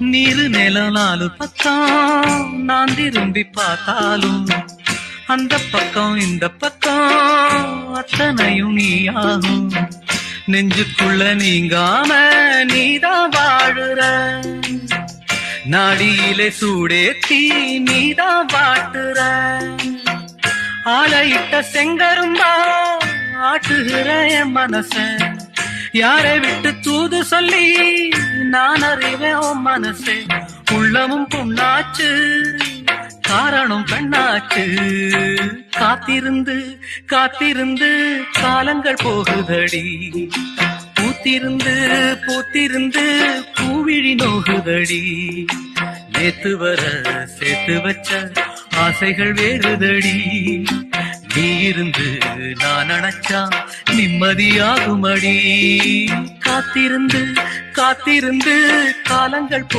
நீரு நிலம் நாலு பக்கம் நான் திரும்பி பார்த்தாலும் அந்த பக்கம் இந்த பக்கம் அத்தனையும் நீயாகும். நெஞ்சுக்குள்ள நீங்காம நீதான் வாழுற, நாடியிலே சூடேத்தி நீதான் வாட்டுற. ஆலையிட்ட செங்கரும்பா ஆட்டுகிற என் மனச, யாரை விட்டு தூது சொல்லி நான் அறிவேன் உன் மனசே. உள்ளமும் புண்ணாச்சு காரணம் கண்ணாச்சு, காத்திருந்து காத்திருந்து காலங்கள் போகுதடி. பூத்திருந்து பூத்திருந்து பூவிழி நோகுதடி. நேத்து வர சேர்த்து வச்ச ஆசைகள் வேறுதடி. நீ இருந்து நான் நினைச்சா நிம்மதியாகுமடி. காத்திருந்து காத்திருந்து காலங்கள்